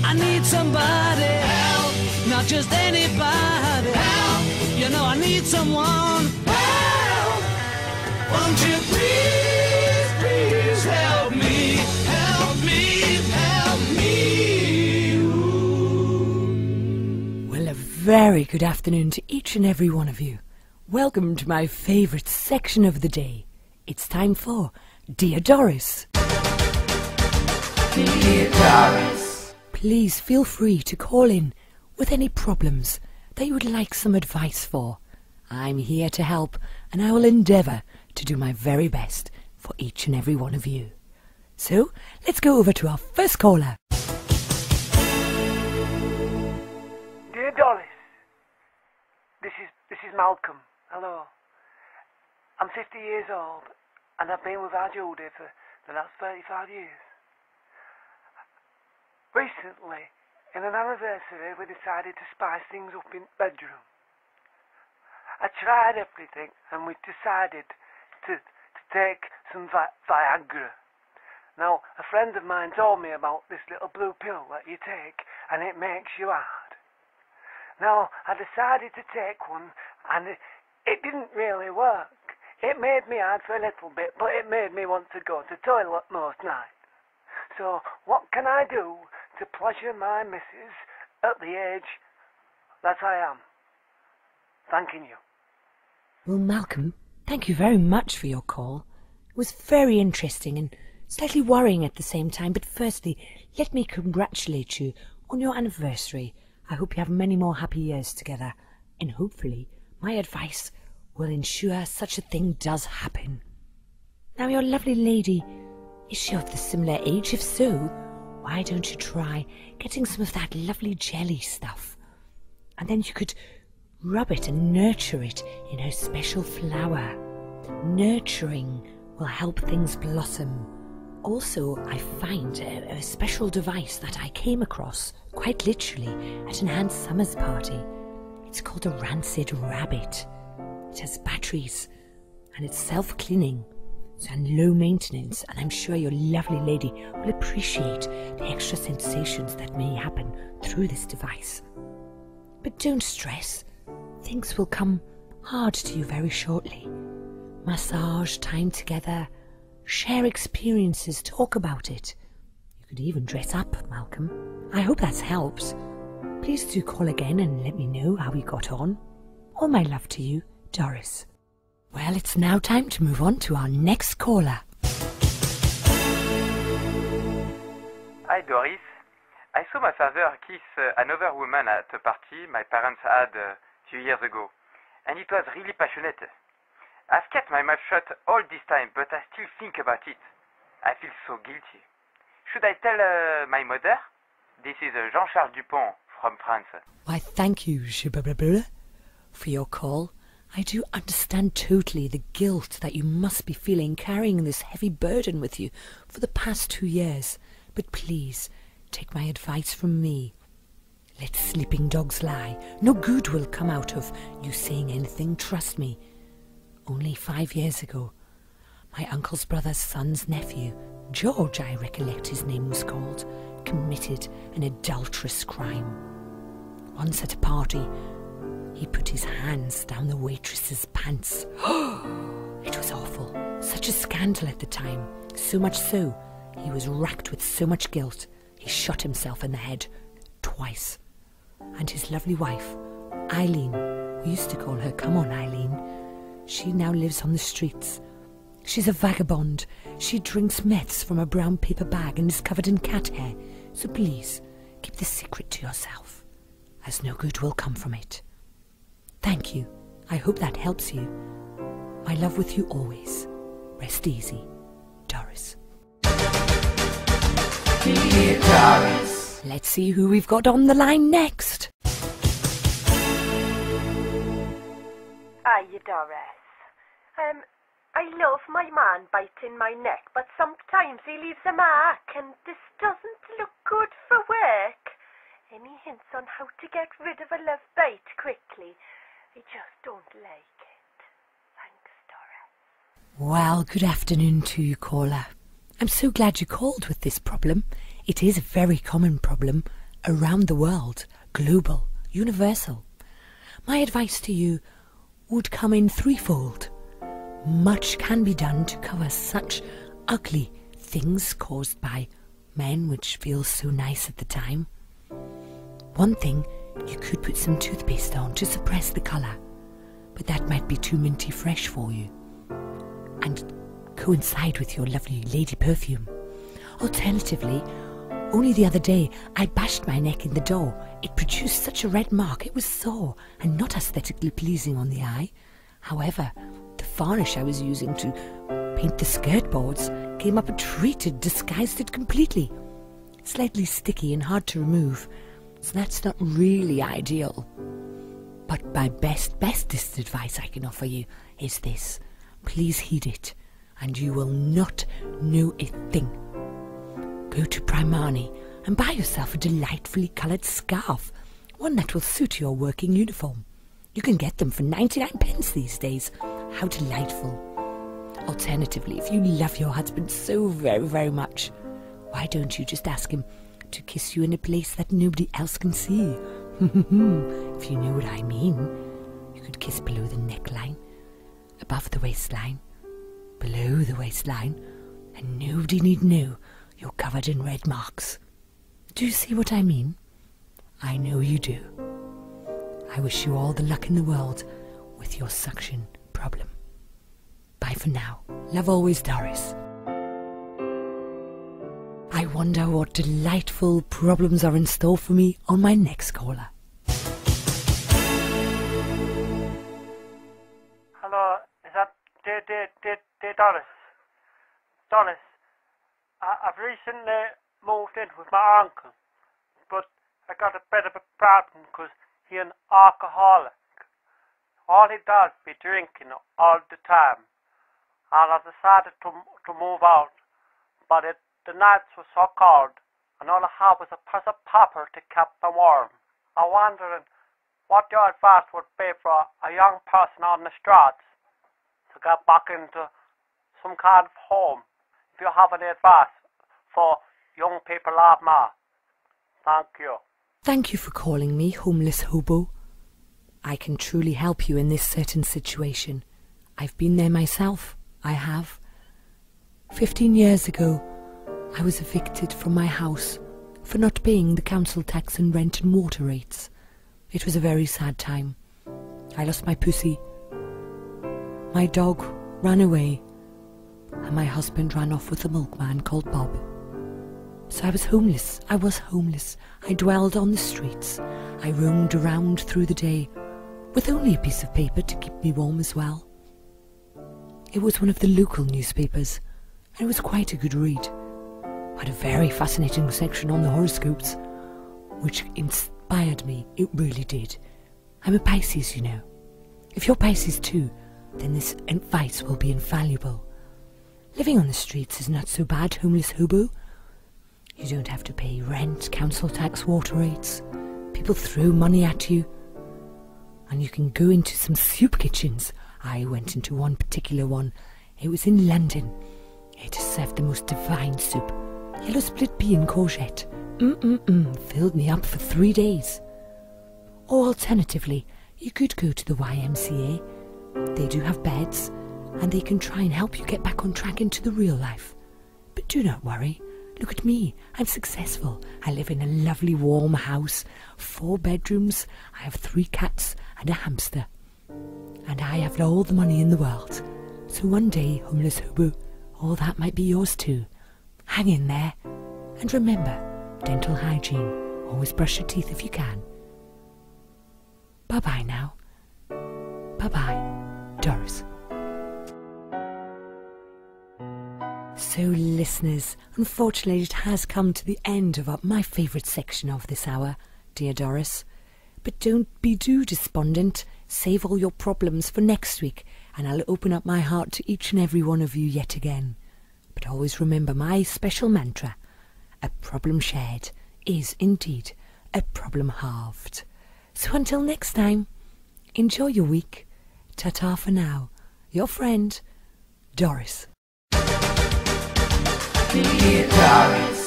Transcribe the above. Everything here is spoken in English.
I need somebody help, not just anybody help. You know I need someone help. Won't you please, please help me, help me, help me. Ooh. Well, a very good afternoon to each and every one of you. Welcome to my favourite section of the day. It's time for Dear Doris. Dear Doris. Please feel free to call in with any problems that you would like some advice for. I'm here to help, and I will endeavour to do my very best for each and every one of you. So, let's go over to our first caller. Dear Doris, this is Malcolm. Hello. I'm 50 years old, and I've been with our Judy for the last 35 years. Recently, in an anniversary, we decided to spice things up in the bedroom. I tried everything, and we decided to take some Viagra. Now, a friend of mine told me about this little blue pill that you take, and it makes you hard. Now, I decided to take one, and it didn't really work. It made me hard for a little bit, but it made me want to go to the toilet most nights. So, what can I do to pleasure my missus at the age that I am? Thanking you. Well, Malcolm, thank you very much for your call. It was very interesting and slightly worrying at the same time, but firstly, let me congratulate you on your anniversary. I hope you have many more happy years together, and hopefully my advice will ensure such a thing does happen. Now, your lovely lady, is she of the similar age? If so, why don't you try getting some of that lovely jelly stuff? And then you could rub it and nurture it in her special flower. Nurturing will help things blossom. Also, I find a special device that I came across, quite literally, at an Aunt Summer's party. It's called a rancid rabbit. It has batteries, and it's self-cleaning. And low maintenance, and I'm sure your lovely lady will appreciate the extra sensations that may happen through this device. But don't stress, things will come hard to you very shortly. Massage, time together, share experiences, talk about it. You could even dress up, Malcolm. I hope that helps. Please do call again and let me know how we got on. All my love to you, Doris. Well, it's now time to move on to our next caller. Hi, Doris. I saw my father kiss another woman at a party my parents had a few years ago, and it was really passionate. I've kept my mouth shut all this time, but I still think about it. I feel so guilty. Should I tell my mother? This is Jean-Charles Dupont from France. Why, thank you, for your call. I do understand totally the guilt that you must be feeling carrying this heavy burden with you for the past 2 years. But please, take my advice from me. Let sleeping dogs lie. No good will come out of you saying anything, trust me. Only 5 years ago, my uncle's brother's son's nephew, George, I recollect his name was called, committed an adulterous crime. Once at a party, he put his hands down the waitress's pants. It was awful. Such a scandal at the time. So much so, he was racked with so much guilt, he shot himself in the head twice. And his lovely wife, Eileen, we used to call her Come On Eileen, she now lives on the streets. She's a vagabond. She drinks meths from a brown paper bag and is covered in cat hair. So please, keep this secret to yourself, as no good will come from it. Thank you. I hope that helps you. My love with you always. Rest easy, Doris. Dear Doris. Let's see who we've got on the line next. Hi, Doris. I love my man biting my neck, but sometimes he leaves a mark, and this doesn't look good for work. Any hints on how to get rid of a love bite quickly? I just don't like it. Thanks, Doris. Well, good afternoon to you, caller. I'm so glad you called with this problem. It is a very common problem around the world, global, universal. My advice to you would come in threefold. Much can be done to cover such ugly things caused by men which feel so nice at the time. One thing, you could put some toothpaste on to suppress the colour, but that might be too minty fresh for you and coincide with your lovely lady perfume. Alternatively, only the other day I bashed my neck in the door. It produced such a red mark, it was sore and not aesthetically pleasing on the eye. However, the varnish I was using to paint the skirt boards came up a treat. It disguised it completely. Slightly sticky and hard to remove, so that's not really ideal. But my bestest advice I can offer you is this. Please heed it, and you will not know a thing. Go to Primani and buy yourself a delightfully coloured scarf, one that will suit your working uniform. You can get them for 99p these days. How delightful. Alternatively, if you love your husband so very, very much, why don't you just ask him to kiss you in a place that nobody else can see? If you know what I mean. You could kiss below the neckline, above the waistline, below the waistline, and nobody need know you're covered in red marks. Do you see what I mean? I know you do. I wish you all the luck in the world with your suction problem. Bye for now. Love always, Doris. I wonder what delightful problems are in store for me on my next caller. Hello, is that dear Doris? Doris, I've recently moved in with my uncle, but I got a bit of a problem because he's an alcoholic. All he does be drinking all the time, and I decided to move out, but the nights were so cold, and all I had was a piece of paper to keep me warm. I'm wondering what your advice would be for a young person on the streets to get back into some kind of home. If you have any advice for young people like me. Thank you. Thank you for calling me, homeless hobo. I can truly help you in this certain situation. I've been there myself. I have. 15 years ago, I was evicted from my house for not paying the council tax and rent and water rates. It was a very sad time. I lost my pussy. My dog ran away, and my husband ran off with a milkman called Bob. So I was homeless. I dwelled on the streets. I roamed around through the day with only a piece of paper to keep me warm as well. It was one of the local newspapers, and it was quite a good read. Had a very fascinating section on the horoscopes, which inspired me. It really did. I'm a Pisces, you know. If you're Pisces too, then this advice will be invaluable. Living on the streets is not so bad, homeless hobo. You don't have to pay rent, council tax, water rates. People throw money at you, and you can go into some soup kitchens. I went into one particular one. It was in London. It served the most divine soup. Yellow split pea and courgette. Filled me up for 3 days. Or alternatively, you could go to the YMCA. They do have beds, and they can try and help you get back on track into the real life. But do not worry. Look at me. I'm successful. I live in a lovely warm house, 4 bedrooms. I have 3 cats and a hamster. And I have all the money in the world. So one day, homeless hobo, all that might be yours too. Hang in there. And remember, dental hygiene. Always brush your teeth if you can. Bye-bye now. Bye-bye, Doris. So, listeners, unfortunately it has come to the end of my favourite section of this hour, dear Doris. But don't be too despondent. Save all your problems for next week, and I'll open up my heart to each and every one of you yet again. But always remember my special mantra: a problem shared is indeed a problem halved. So until next time, enjoy your week. Ta-ta for now. Your friend, Doris. Doris.